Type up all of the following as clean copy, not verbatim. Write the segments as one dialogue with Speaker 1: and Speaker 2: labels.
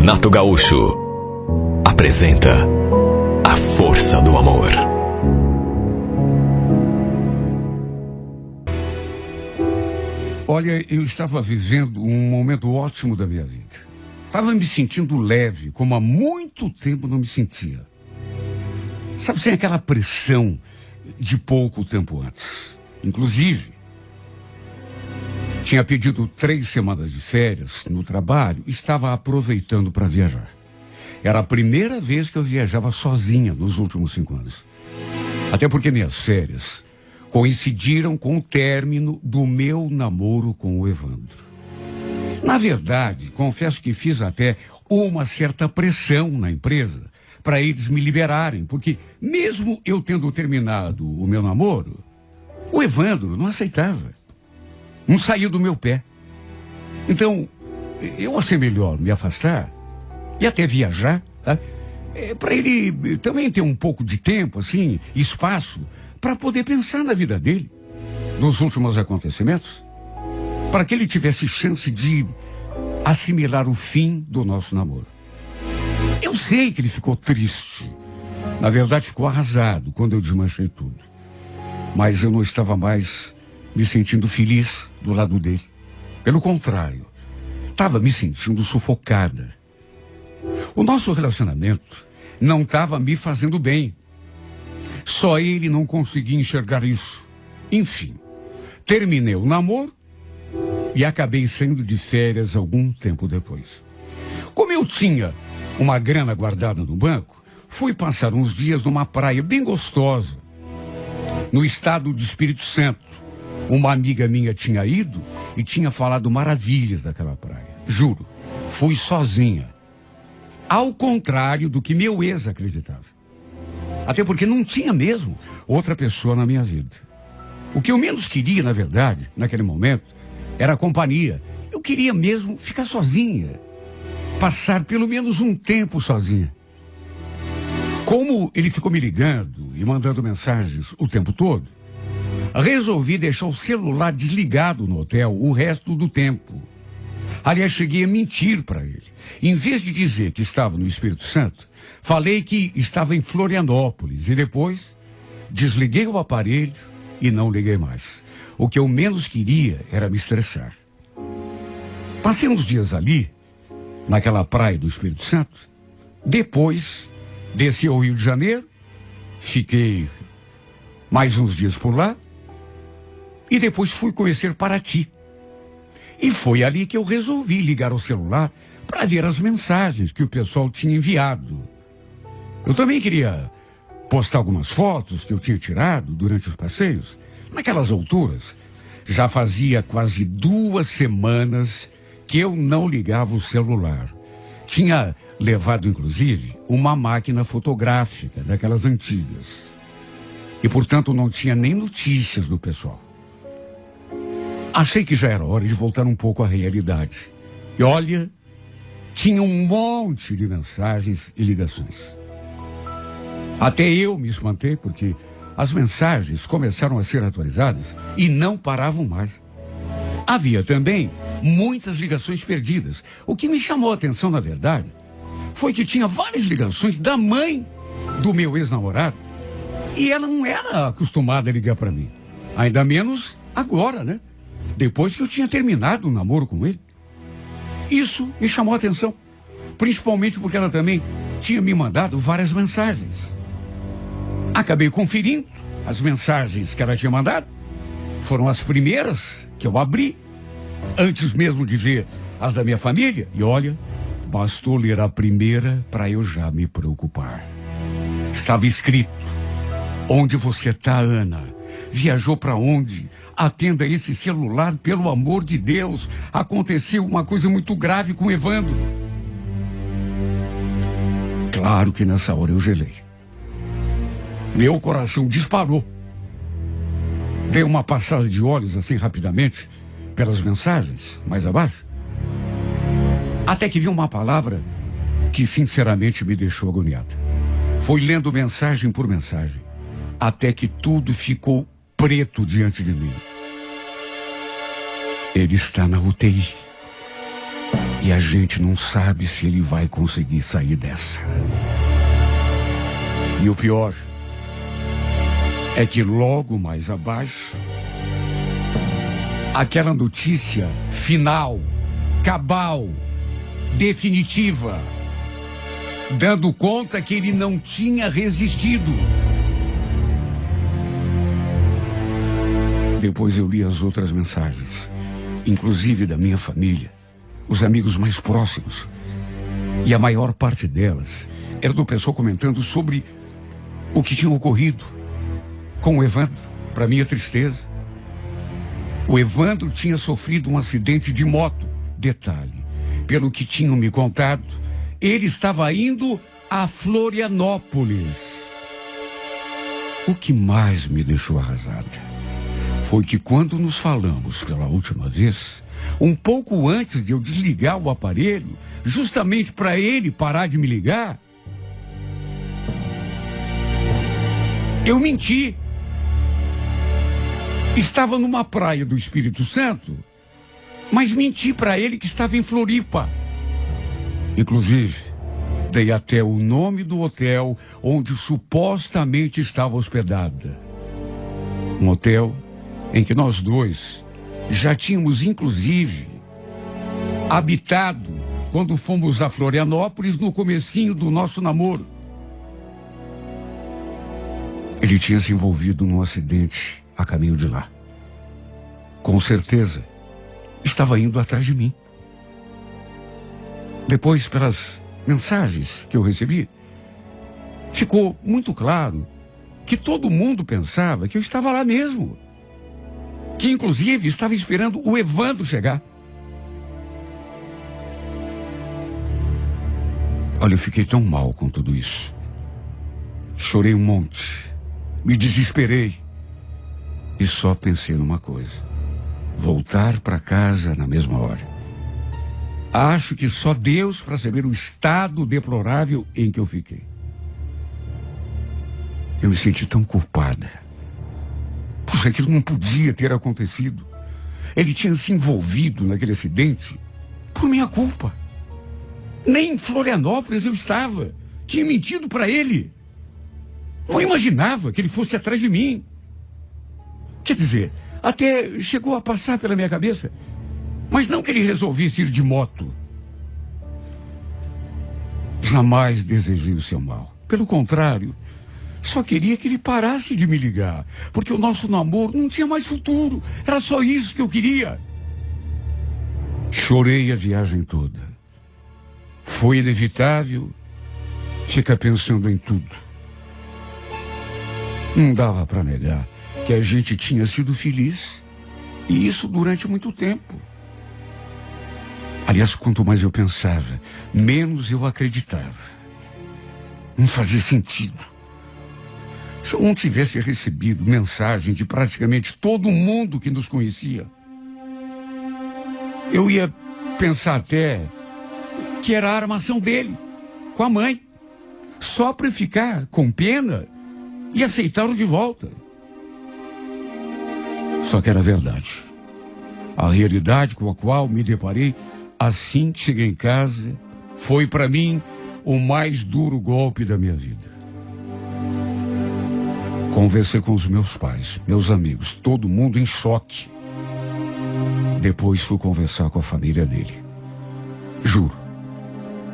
Speaker 1: Renato Gaúcho apresenta A Força do Amor.
Speaker 2: Olha, eu estava vivendo um momento ótimo da minha vida. Estava me sentindo leve, como há muito tempo não me sentia. Sabe, sem aquela pressão de pouco tempo antes. Inclusive, tinha pedido 3 semanas de férias no trabalho e estava aproveitando para viajar. Era a primeira vez que eu viajava sozinha nos últimos 5 anos. Até porque minhas férias coincidiram com o término do meu namoro com o Evandro. Na verdade, confesso que fiz até uma certa pressão na empresa para eles me liberarem, porque mesmo eu tendo terminado o meu namoro, o Evandro não aceitava. Não saía do meu pé. Então, eu achei melhor me afastar e até viajar, tá? Para ele também ter um pouco de tempo, assim, espaço, para poder pensar na vida dele, nos últimos acontecimentos, para que ele tivesse chance de assimilar o fim do nosso namoro. Eu sei que ele ficou triste. Na verdade, ficou arrasado quando eu desmanchei tudo. Mas eu não estava mais me sentindo feliz do lado dele. Pelo contrário, estava me sentindo sufocada. O nosso relacionamento não estava me fazendo bem. Só ele não conseguia enxergar isso. Enfim, terminei o namoro e acabei saindo de férias algum tempo depois. Como eu tinha uma grana guardada no banco, fui passar uns dias numa praia bem gostosa, no estado do Espírito Santo. Uma amiga minha tinha ido e tinha falado maravilhas daquela praia. Juro, fui sozinha. Ao contrário do que meu ex acreditava. Até porque não tinha mesmo outra pessoa na minha vida. O que eu menos queria, na verdade, naquele momento, era a companhia. Eu queria mesmo ficar sozinha. Passar pelo menos um tempo sozinha. Como ele ficou me ligando e mandando mensagens o tempo todo, resolvi deixar o celular desligado no hotel o resto do tempo. Aliás, cheguei a mentir para ele. Em vez de dizer que estava no Espírito Santo, falei que estava em Florianópolis e depois desliguei o aparelho e não liguei mais. O que eu menos queria era me estressar. Passei uns dias ali, naquela praia do Espírito Santo. Depois, desci ao Rio de Janeiro, fiquei mais uns dias por lá e depois fui conhecer Paraty. E foi ali que eu resolvi ligar o celular para ver as mensagens que o pessoal tinha enviado. Eu também queria postar algumas fotos que eu tinha tirado durante os passeios. Naquelas alturas, já fazia quase 2 semanas que eu não ligava o celular. Tinha levado, inclusive, uma máquina fotográfica daquelas antigas. E, portanto, não tinha nem notícias do pessoal. Achei que já era hora de voltar um pouco à realidade. E olha, tinha um monte de mensagens e ligações. Até eu me espantei porque as mensagens começaram a ser atualizadas e não paravam mais. Havia também muitas ligações perdidas. O que me chamou a atenção, na verdade, foi que tinha várias ligações da mãe do meu ex-namorado. E ela não era acostumada a ligar para mim. Ainda menos agora, né? Depois que eu tinha terminado o namoro com ele. Isso me chamou a atenção. Principalmente porque ela também tinha me mandado várias mensagens. Acabei conferindo as mensagens que ela tinha mandado. Foram as primeiras que eu abri, antes mesmo de ver as da minha família. E olha, bastou ler a primeira para eu já me preocupar. Estava escrito: onde você tá, Ana? Viajou para onde? Atenda esse celular, pelo amor de Deus. Aconteceu uma coisa muito grave com o Evandro. Claro que nessa hora eu gelei. Meu coração disparou. Dei uma passada de olhos assim rapidamente pelas mensagens mais abaixo. Até que vi uma palavra que sinceramente me deixou agoniado. Fui lendo mensagem por mensagem, até que tudo ficou preto diante de mim. Ele está na UTI. E a gente não sabe se ele vai conseguir sair dessa. E o pior é que logo mais abaixo, aquela notícia final, cabal, definitiva, dando conta que ele não tinha resistido. Depois eu li as outras mensagens, inclusive da minha família, os amigos mais próximos. E a maior parte delas era do pessoal comentando sobre o que tinha ocorrido com o Evandro. Para minha tristeza, o Evandro tinha sofrido um acidente de moto. Detalhe, pelo que tinham me contado, ele estava indo a Florianópolis. O que mais me deixou arrasada foi que quando nos falamos pela última vez, um pouco antes de eu desligar o aparelho, justamente para ele parar de me ligar, eu menti. Estava numa praia do Espírito Santo, mas menti para ele que estava em Floripa. Inclusive, dei até o nome do hotel onde supostamente estava hospedada. Um hotel em que nós dois já tínhamos, inclusive, habitado quando fomos a Florianópolis no comecinho do nosso namoro. Ele tinha se envolvido num acidente a caminho de lá. Com certeza, estava indo atrás de mim. Depois, pelas mensagens que eu recebi, ficou muito claro que todo mundo pensava que eu estava lá mesmo. Que, inclusive, estava esperando o Evandro chegar. Olha, eu fiquei tão mal com tudo isso. Chorei um monte. Me desesperei. E só pensei numa coisa: voltar para casa na mesma hora. Acho que só Deus para saber o estado deplorável em que eu fiquei. Eu me senti tão culpada. Puxa, aquilo não podia ter acontecido. Ele tinha se envolvido naquele acidente por minha culpa. Nem em Florianópolis eu estava. Tinha mentido para ele. Não imaginava que ele fosse atrás de mim. Quer dizer, até chegou a passar pela minha cabeça, mas não que ele resolvesse ir de moto. Jamais desejei o seu mal. Pelo contrário, só queria que ele parasse de me ligar, porque o nosso namoro não tinha mais futuro. Era só isso que eu queria. Chorei a viagem toda. Foi inevitável ficar pensando em tudo. Não dava para negar que a gente tinha sido feliz, e isso durante muito tempo. Aliás, quanto mais eu pensava, menos eu acreditava. Não fazia sentido. Se eu não tivesse recebido mensagem de praticamente todo mundo que nos conhecia, eu ia pensar até que era a armação dele, com a mãe, só para ficar com pena e aceitá-lo de volta. Só que era verdade. A realidade com a qual me deparei assim que cheguei em casa foi para mim o mais duro golpe da minha vida. Conversei com os meus pais, meus amigos, todo mundo em choque. Depois fui conversar com a família dele. Juro,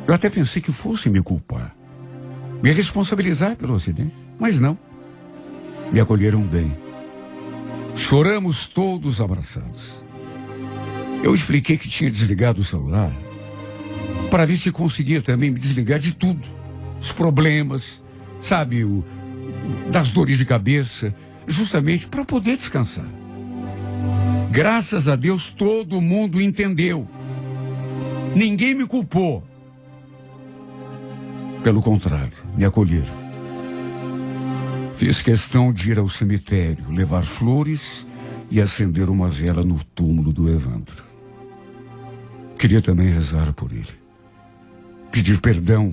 Speaker 2: eu até pensei que fosse me culpar, me responsabilizar pelo acidente, mas não. Me acolheram bem. Choramos todos abraçados. Eu expliquei que tinha desligado o celular para ver se conseguia também me desligar de tudo. Os problemas, sabe, das dores de cabeça, justamente para poder descansar. Graças a Deus todo mundo entendeu. Ninguém me culpou. Pelo contrário, me acolheram. Fiz questão de ir ao cemitério, levar flores e acender uma vela no túmulo do Evandro. Queria também rezar por ele. Pedir perdão,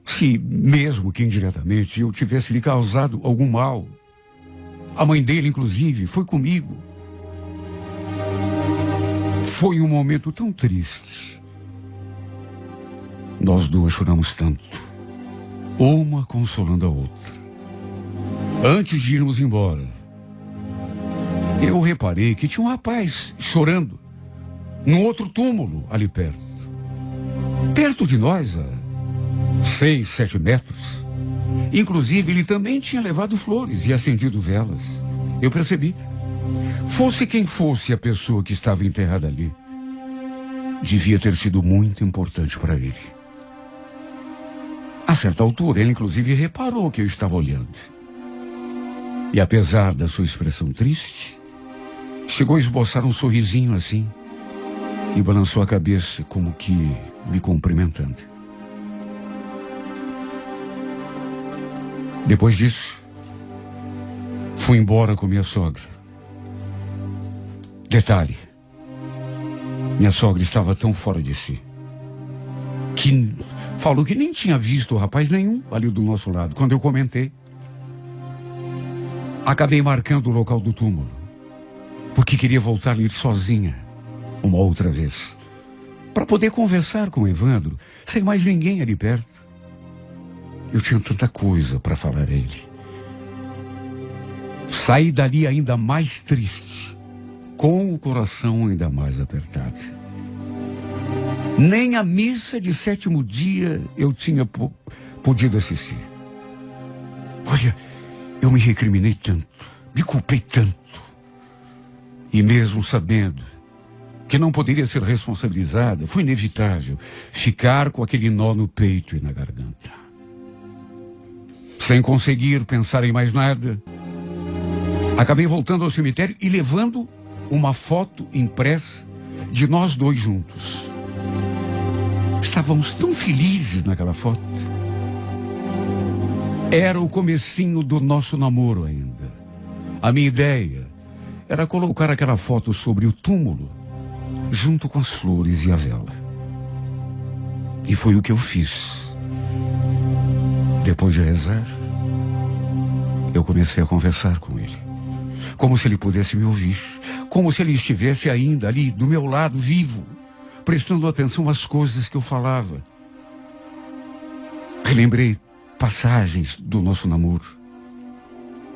Speaker 2: se mesmo que indiretamente eu tivesse lhe causado algum mal. A mãe dele, inclusive, foi comigo. Foi um momento tão triste, Nós duas choramos tanto, uma consolando a outra. Antes de irmos embora, eu reparei que tinha um rapaz chorando no outro túmulo ali perto. Perto de nós, a 6, 7 metros. Inclusive, ele também tinha levado flores e acendido velas. Eu percebi. Fosse quem fosse a pessoa que estava enterrada ali, devia ter sido muito importante para ele. A certa altura, ele inclusive reparou que eu estava olhando. E apesar da sua expressão triste, chegou a esboçar um sorrisinho assim e balançou a cabeça como que me cumprimentando. Depois disso, fui embora com minha sogra. Detalhe, minha sogra estava tão fora de si que falou que nem tinha visto rapaz nenhum ali do nosso lado. Quando eu comentei, acabei marcando o local do túmulo, porque queria voltar ali sozinha uma outra vez, para poder conversar com o Evandro, sem mais ninguém ali perto. Eu tinha tanta coisa para falar a ele. Saí dali ainda mais triste, com o coração ainda mais apertado. Nem a missa de 7º dia eu tinha podido assistir. Olha, eu me recriminei tanto, me culpei tanto. E mesmo sabendo que não poderia ser responsabilizada, foi inevitável ficar com aquele nó no peito e na garganta. Sem conseguir pensar em mais nada, acabei voltando ao cemitério e levando uma foto impressa de nós dois juntos. Estávamos tão felizes naquela foto. Era o comecinho do nosso namoro ainda. A minha ideia era colocar aquela foto sobre o túmulo, junto com as flores e a vela. E foi o que eu fiz. Depois de rezar, eu comecei a conversar com ele, como se ele pudesse me ouvir, como se ele estivesse ainda ali do meu lado, vivo, prestando atenção às coisas que eu falava. Relembrei passagens do nosso namoro,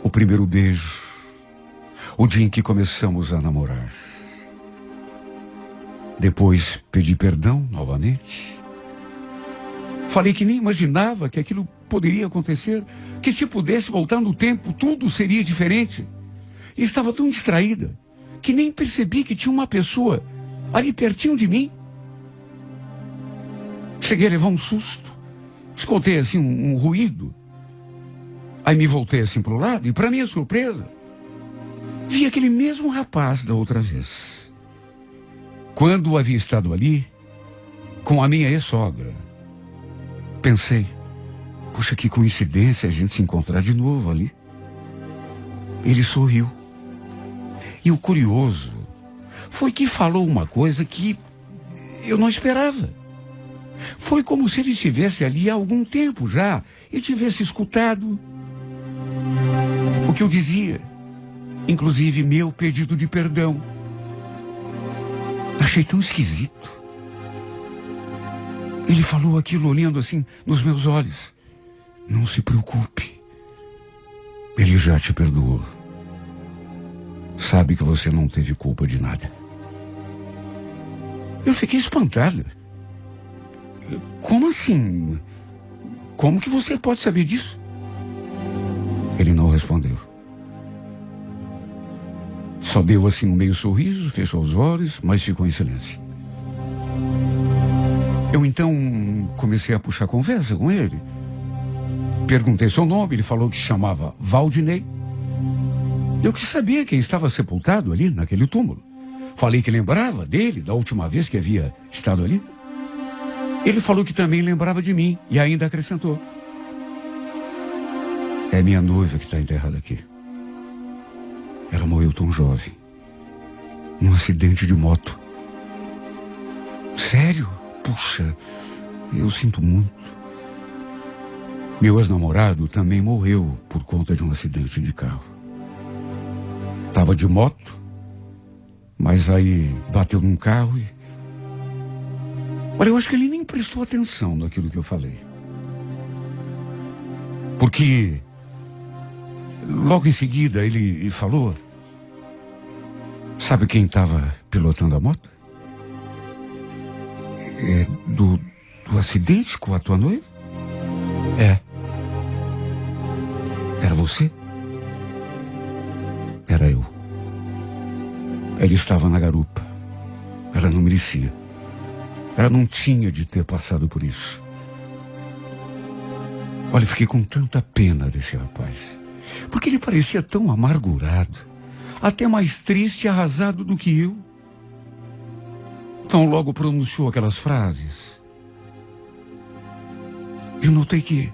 Speaker 2: o primeiro beijo, o dia em que começamos a namorar. Depois pedi perdão novamente. Falei que nem imaginava que aquilo poderia acontecer, que se pudesse voltar no tempo, tudo seria diferente. E estava tão distraída que nem percebi que tinha uma pessoa ali pertinho de mim. Cheguei a levar um susto. Escutei assim um ruído. Aí me voltei assim para o lado e, para minha surpresa, vi aquele mesmo rapaz da outra vez. Quando havia estado ali com a minha ex-sogra, pensei, puxa, que coincidência a gente se encontrar de novo ali. Ele sorriu. E o curioso foi que falou uma coisa que eu não esperava. Foi como se ele estivesse ali há algum tempo já e tivesse escutado o que eu dizia, inclusive meu pedido de perdão. Achei tão esquisito. Ele falou aquilo olhando assim nos meus olhos. Não se preocupe. Ele já te perdoou. Sabe que você não teve culpa de nada. Eu fiquei espantada. Como assim? Como que você pode saber disso? Ele não respondeu. Só deu assim um meio sorriso, fechou os olhos, mas ficou em silêncio. Eu então comecei a puxar conversa com ele. Perguntei seu nome, ele falou que chamava Valdinei. Eu quis saber quem estava sepultado ali naquele túmulo. Falei que lembrava dele da última vez que havia estado ali. Ele falou que também lembrava de mim e ainda acrescentou: é minha noiva que está enterrada aqui. Ela morreu tão jovem, num acidente de moto. Sério? Puxa, eu sinto muito. Meu ex-namorado também morreu por conta de um acidente de carro. Tava de moto, mas aí bateu num carro Olha, eu acho que ele nem prestou atenção naquilo que eu falei. Porque logo em seguida ele falou: sabe quem estava pilotando a moto? Do acidente com a tua noiva? Era você? Era eu. Ele estava na garupa. Ela não merecia. Ela não tinha de ter passado por isso. Olha, eu fiquei com tanta pena desse rapaz. Porque ele parecia tão amargurado. Até mais triste e arrasado do que eu. Então logo pronunciou aquelas frases. Eu notei que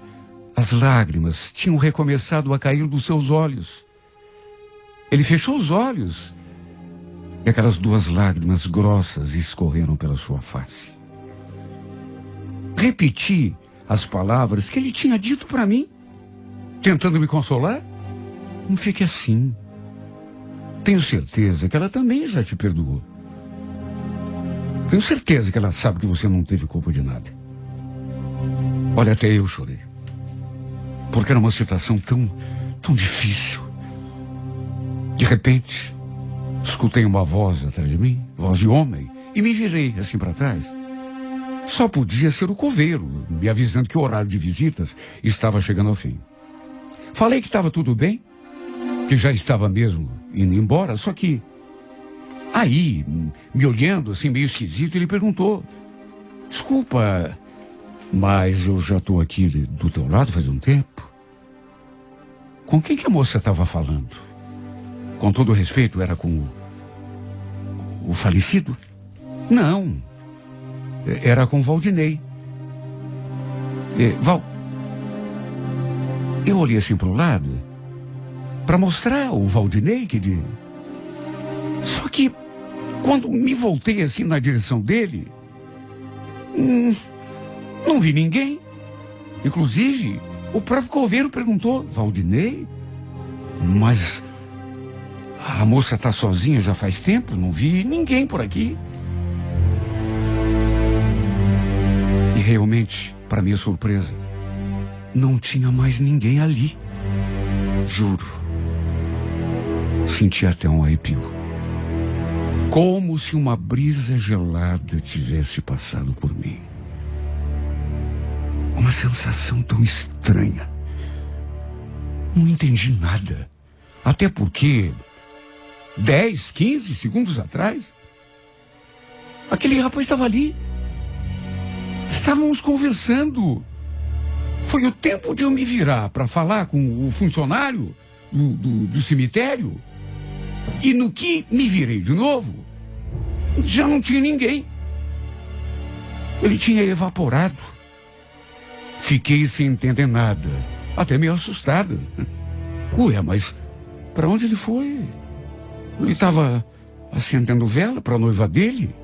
Speaker 2: as lágrimas tinham recomeçado a cair dos seus olhos. Ele fechou os olhos e aquelas 2 lágrimas grossas escorreram pela sua face. Repeti as palavras que ele tinha dito para mim, tentando me consolar. Não fique assim. Tenho certeza que ela também já te perdoou. Tenho certeza que ela sabe que você não teve culpa de nada. Olha, até eu chorei. Porque era uma situação tão difícil. De repente, escutei uma voz atrás de mim, voz de homem, e me virei assim para trás. Só podia ser o coveiro, me avisando que o horário de visitas estava chegando ao fim. Falei que estava tudo bem, que já estava mesmo indo embora, só que aí, me olhando assim meio esquisito, ele perguntou: desculpa, mas eu já estou aqui do teu lado faz um tempo. Com quem que a moça estava falando? Com todo respeito, era com o falecido? Não, era com Valdinei. Eu olhei assim para o lado para mostrar o Valdinei que ele... Só que quando me voltei assim na direção dele, não vi ninguém. Inclusive, o próprio coveiro perguntou: Valdinei? Mas a moça está sozinha já faz tempo, não vi ninguém por aqui. E realmente, para minha surpresa, não tinha mais ninguém ali. Juro. Senti até um arrepio. Como se uma brisa gelada tivesse passado por mim. Uma sensação tão estranha. Não entendi nada. Até porque 10, 15 segundos atrás, aquele rapaz estava ali. Estávamos conversando. Foi o tempo de eu me virar para falar com o funcionário do cemitério. E no que me virei de novo, já não tinha ninguém. Ele tinha evaporado. Fiquei sem entender nada, até meio assustada. Ué, mas para onde ele foi? Ele estava acendendo vela para a noiva dele?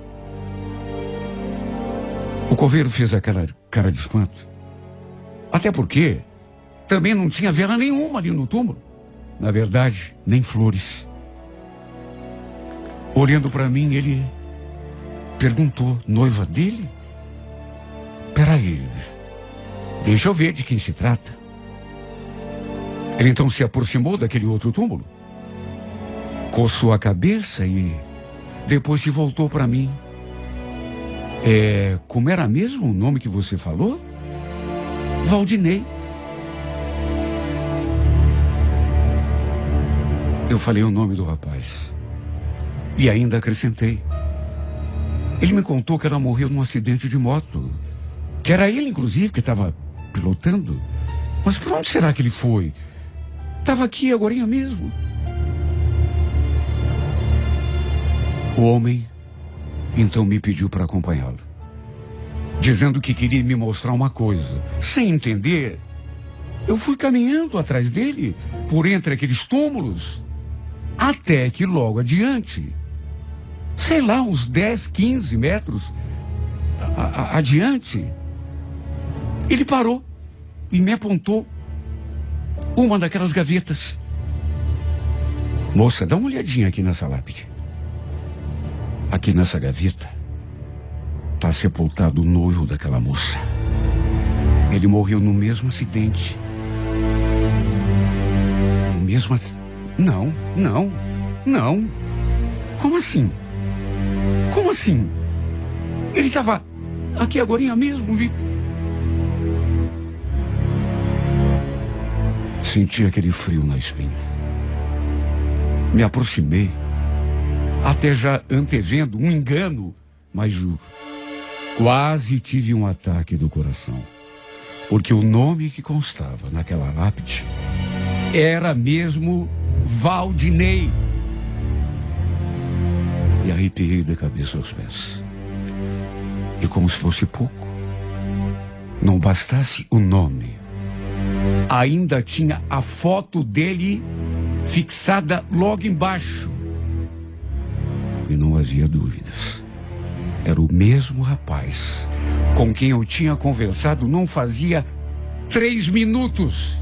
Speaker 2: O coveiro fez aquela cara de espanto. Até porque também não tinha vela nenhuma ali no túmulo. Na verdade, nem flores. Olhando para mim, ele perguntou: noiva dele? Peraí, deixa eu ver de quem se trata. Ele então se aproximou daquele outro túmulo, coçou a cabeça e depois se voltou para mim. Como era mesmo o nome que você falou? Valdinei. Eu falei o nome do rapaz. E ainda acrescentei. Ele me contou que ela morreu num acidente de moto. Que era ele, inclusive, que estava pilotando. Mas por onde será que ele foi? Estava aqui agorinha mesmo. O homem, então, me pediu para acompanhá-lo. Dizendo que queria me mostrar uma coisa. Sem entender, eu fui caminhando atrás dele, por entre aqueles túmulos, até que logo adiante, sei lá, uns 10, 15 metros adiante, ele parou e me apontou uma daquelas gavetas. Moça, dá uma olhadinha aqui nessa lápide. Aqui nessa gaveta está sepultado o noivo daquela moça. Ele morreu no mesmo acidente. No mesmo acidente. Não. Como assim? Como assim? Ele estava aqui agorinha mesmo. Senti aquele frio na espinha. Me aproximei, até já antevendo um engano, mas juro, quase tive um ataque do coração. Porque o nome que constava naquela lápide era mesmo Valdinei. Me arrepiei da cabeça aos pés. E como se fosse pouco, não bastasse o nome, ainda tinha a foto dele fixada logo embaixo. E não havia dúvidas. Era o mesmo rapaz com quem eu tinha conversado não fazia 3 minutos.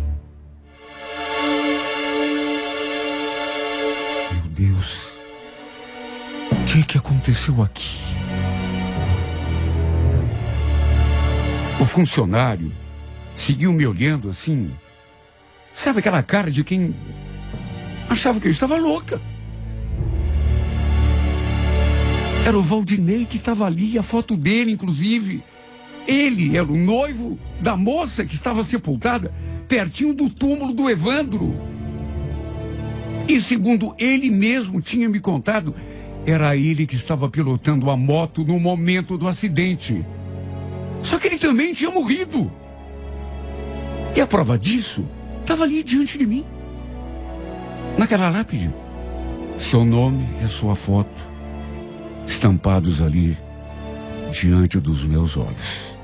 Speaker 2: Meu Deus, o que aconteceu aqui? O funcionário seguiu me olhando assim, sabe aquela cara de quem achava que eu estava louca. Era o Valdinei que estava ali, a foto dele, inclusive. Ele era o noivo da moça que estava sepultada pertinho do túmulo do Evandro. E segundo ele mesmo tinha me contado, era ele que estava pilotando a moto no momento do acidente. Só que ele também tinha morrido. E a prova disso estava ali diante de mim. Naquela lápide, seu nome e sua foto estampados ali diante dos meus olhos.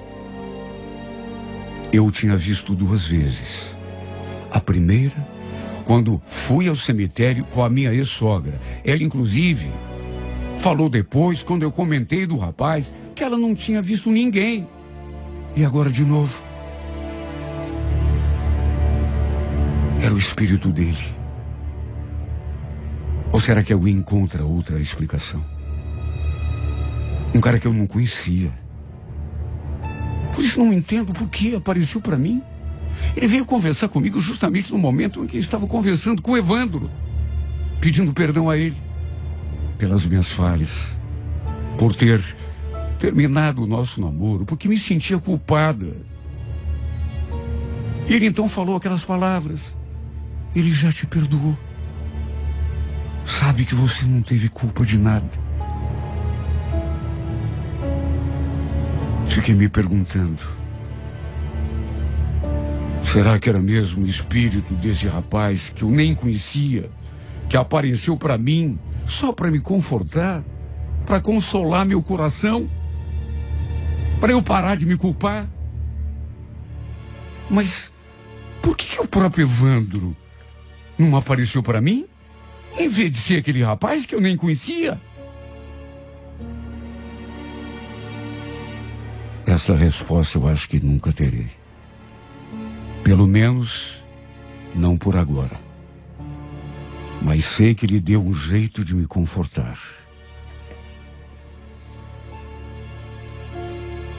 Speaker 2: Eu tinha visto 2 vezes. A primeira, quando fui ao cemitério com a minha ex-sogra. Ela, inclusive, falou depois, quando eu comentei do rapaz, que ela não tinha visto ninguém. E agora de novo. Era o espírito dele. Ou será que alguém encontra outra explicação? Um cara que eu não conhecia. Por isso não entendo por que apareceu para mim. Ele veio conversar comigo justamente no momento em que eu estava conversando com o Evandro, pedindo perdão a ele pelas minhas falhas, por ter terminado o nosso namoro, porque me sentia culpada. E ele então falou aquelas palavras: ele já te perdoou. Sabe que você não teve culpa de nada. Fiquei me perguntando, será que era mesmo o espírito desse rapaz que eu nem conhecia, que apareceu para mim só para me confortar, para consolar meu coração, para eu parar de me culpar? Mas por que o próprio Evandro não apareceu para mim, em vez de ser aquele rapaz que eu nem conhecia? Essa resposta eu acho que nunca terei. Pelo menos, não por agora. Mas sei que ele deu um jeito de me confortar.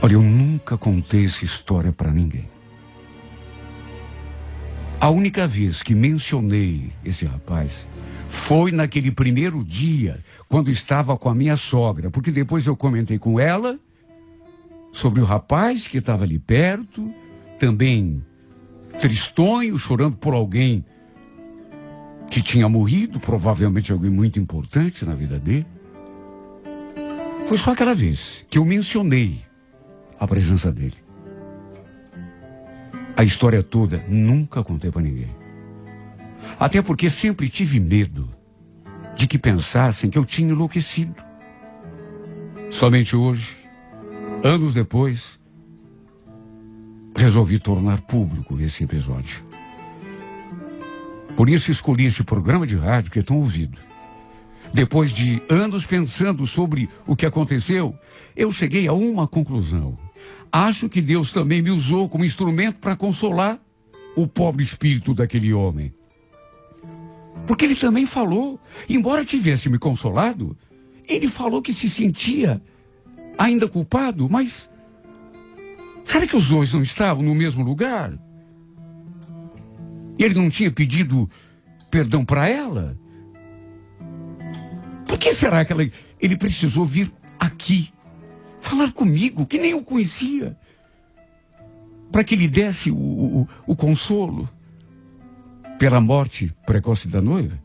Speaker 2: Olha, eu nunca contei essa história para ninguém. A única vez que mencionei esse rapaz foi naquele primeiro dia, quando estava com a minha sogra, porque depois eu comentei com ela sobre o rapaz que estava ali perto, também tristonho, chorando por alguém que tinha morrido, provavelmente alguém muito importante na vida dele. Foi só aquela vez que eu mencionei a presença dele. A história toda nunca contei para ninguém. Até porque sempre tive medo de que pensassem que eu tinha enlouquecido. Somente hoje, anos depois, resolvi tornar público esse episódio. Por isso escolhi esse programa de rádio que é tão ouvido. Depois de anos pensando sobre o que aconteceu, eu cheguei a uma conclusão. Acho que Deus também me usou como instrumento para consolar o pobre espírito daquele homem. Porque ele também falou, embora tivesse me consolado, ele falou que se sentia ainda culpado, mas será que os dois não estavam no mesmo lugar? Ele não tinha pedido perdão para ela? Por que será que ele precisou vir aqui, falar comigo, que nem eu conhecia, para que lhe desse o consolo pela morte precoce da noiva?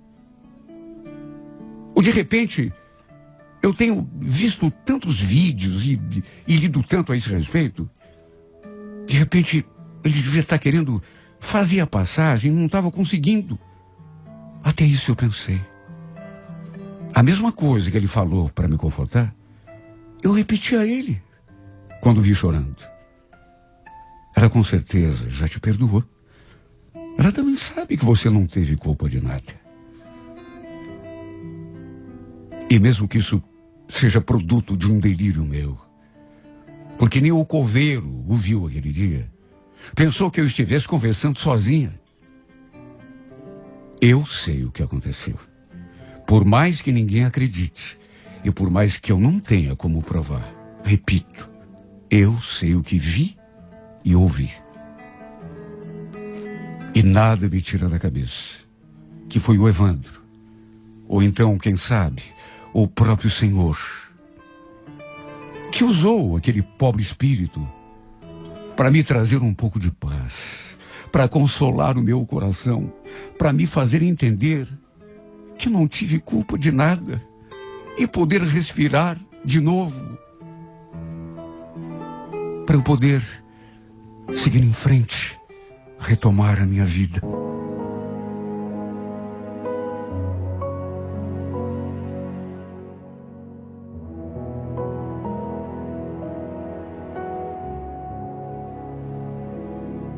Speaker 2: Ou de repente, eu tenho visto tantos vídeos e lido tanto a esse respeito, de repente ele devia estar querendo fazer a passagem, não estava conseguindo. Até isso eu pensei. A mesma coisa que ele falou para me confortar, eu repeti a ele quando vi chorando. Ela com certeza já te perdoou. Ela também sabe que você não teve culpa de nada. E mesmo que isso seja produto de um delírio meu, porque nem o coveiro o viu aquele dia, pensou que eu estivesse conversando sozinha. Eu sei o que aconteceu. Por mais que ninguém acredite, e por mais que eu não tenha como provar, repito, eu sei o que vi e ouvi. E nada me tira da cabeça que foi o Evandro, ou então, quem sabe, o próprio Senhor, que usou aquele pobre espírito para me trazer um pouco de paz, para consolar o meu coração, para me fazer entender que não tive culpa de nada e poder respirar de novo, para eu poder seguir em frente, retomar a minha vida.